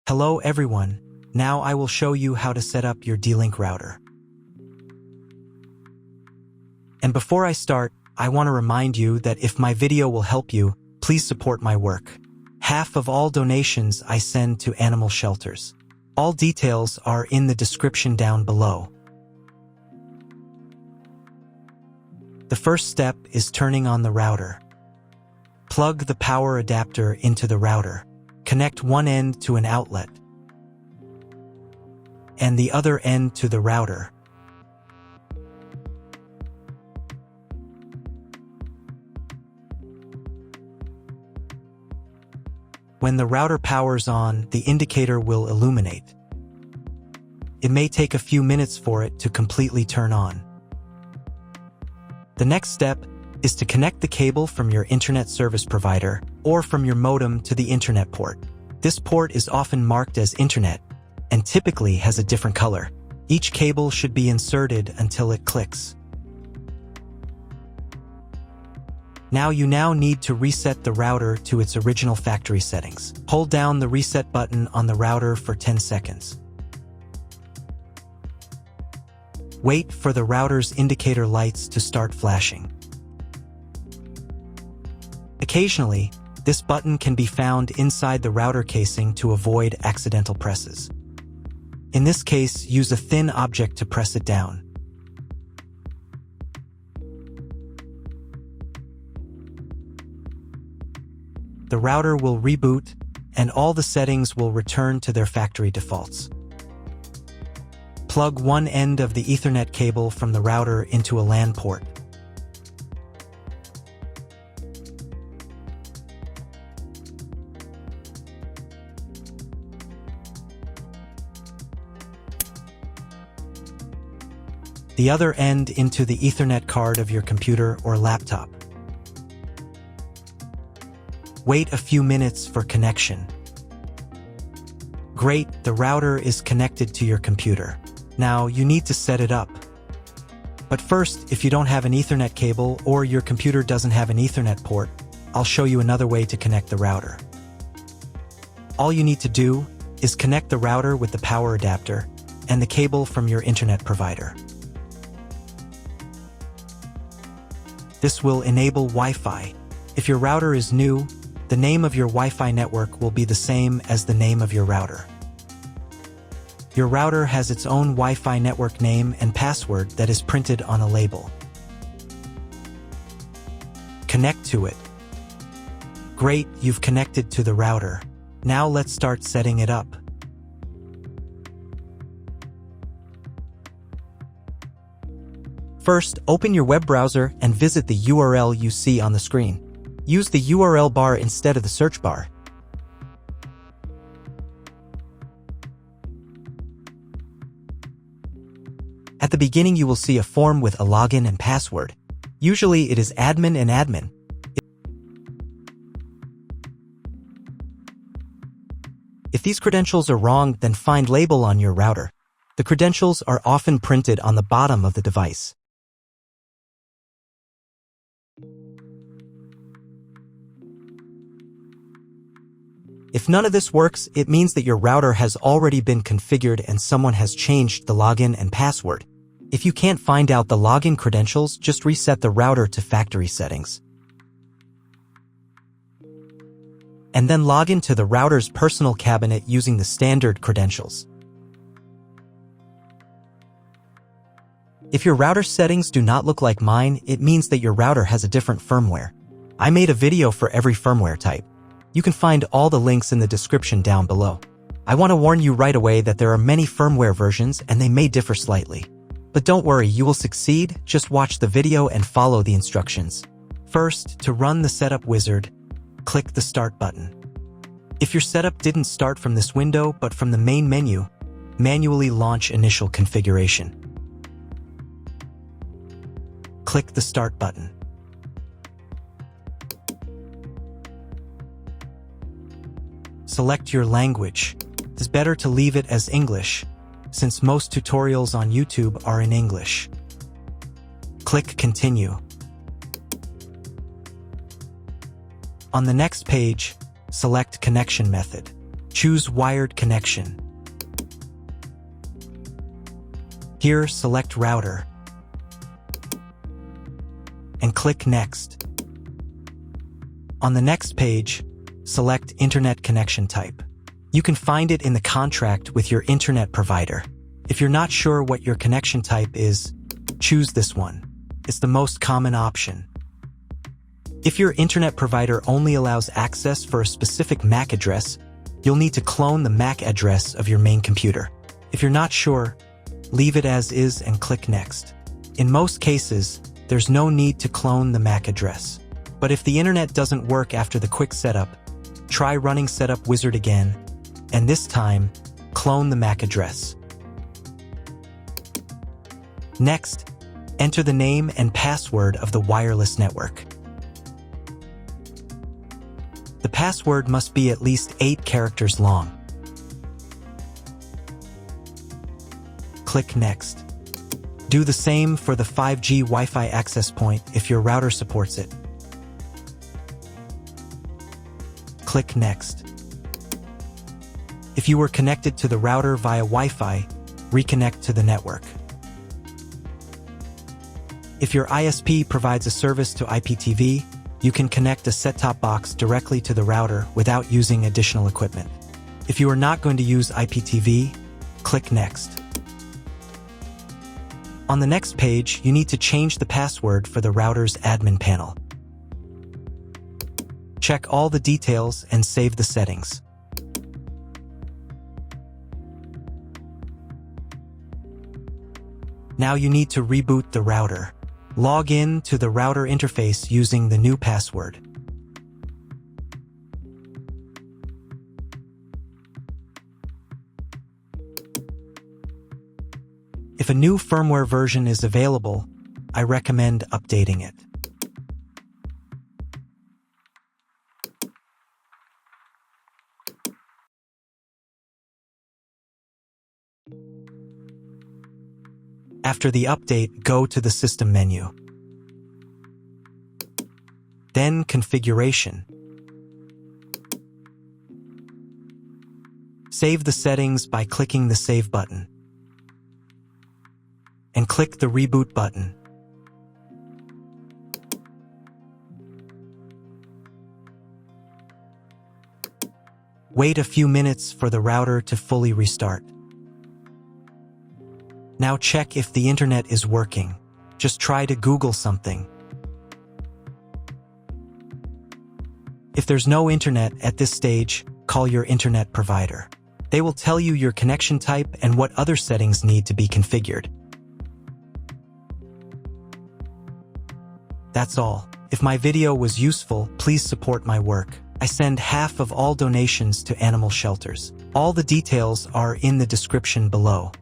Hello everyone, now I will show you how to set up your D-Link router. And before I start, I want to remind you that if my video will help you, please support my work. Half of all donations I send to animal shelters. All details are in the description down below. The first step is turning on the router. Plug the power adapter into the router. Connect one end to an outlet and the other end to the router. When the router powers on, the indicator will illuminate. It may take a few minutes for it to completely turn on. The next step is to connect the cable from your internet service provider or from your modem to the internet port. This port is often marked as internet and typically has a different color. Each cable should be inserted until it clicks. You now need to reset the router to its original factory settings. Hold down the reset button on the router for 10 seconds. Wait for the router's indicator lights to start flashing. Occasionally, this button can be found inside the router casing to avoid accidental presses. In this case, use a thin object to press it down. The router will reboot, and all the settings will return to their factory defaults. Plug one end of the Ethernet cable from the router into a LAN port. The other end into the Ethernet card of your computer or laptop. Wait a few minutes for connection. Great, the router is connected to your computer. Now you need to set it up. But first, if you don't have an Ethernet cable or your computer doesn't have an Ethernet port, I'll show you another way to connect the router. All you need to do is connect the router with the power adapter and the cable from your internet provider. This will enable Wi-Fi. If your router is new, the name of your Wi-Fi network will be the same as the name of your router. Your router has its own Wi-Fi network name and password that is printed on a label. Connect to it. Great, you've connected to the router. Now let's start setting it up. First, open your web browser and visit the URL you see on the screen. Use the URL bar instead of the search bar. At the beginning, you will see a form with a login and password. Usually it is admin and admin. If these credentials are wrong, then find label on your router. The credentials are often printed on the bottom of the device. If none of this works, it means that your router has already been configured and someone has changed the login and password. If you can't find out the login credentials, just reset the router to factory settings. And then log into the router's personal cabinet using the standard credentials. If your router settings do not look like mine, it means that your router has a different firmware. I made a video for every firmware type. You can find all the links in the description down below. I want to warn you right away that there are many firmware versions and they may differ slightly. But don't worry, you will succeed. Just watch the video and follow the instructions. First, to run the setup wizard, click the Start button. If your setup didn't start from this window but from the main menu, manually launch initial configuration. Click the Start button. Select your language. It's better to leave it as English, since most tutorials on YouTube are in English. Click Continue. On the next page, select Connection Method. Choose Wired Connection. Here, select Router and click Next. On the next page, select Internet Connection Type. You can find it in the contract with your internet provider. If you're not sure what your connection type is, choose this one. It's the most common option. If your internet provider only allows access for a specific MAC address, you'll need to clone the MAC address of your main computer. If you're not sure, leave it as is and click Next. In most cases, there's no need to clone the MAC address. But if the internet doesn't work after the quick setup, try running Setup Wizard again, and this time, clone the MAC address. Next, enter the name and password of the wireless network. The password must be at least 8 characters long. Click Next. Do the same for the 5G Wi-Fi access point if your router supports it. Click Next. If you were connected to the router via Wi-Fi, reconnect to the network. If your ISP provides a service to IPTV, you can connect a set-top box directly to the router without using additional equipment. If you are not going to use IPTV, click Next. On the next page, you need to change the password for the router's admin panel. Check all the details and save the settings. Now you need to reboot the router. Log in to the router interface using the new password. If a new firmware version is available, I recommend updating it. After the update, go to the System menu. Then Configuration. Save the settings by clicking the Save button. And click the Reboot button. Wait a few minutes for the router to fully restart. Now check if the internet is working. Just try to Google something. If there's no internet at this stage, call your internet provider. They will tell you your connection type and what other settings need to be configured. That's all. If my video was useful, please support my work. I send half of all donations to animal shelters. All the details are in the description below.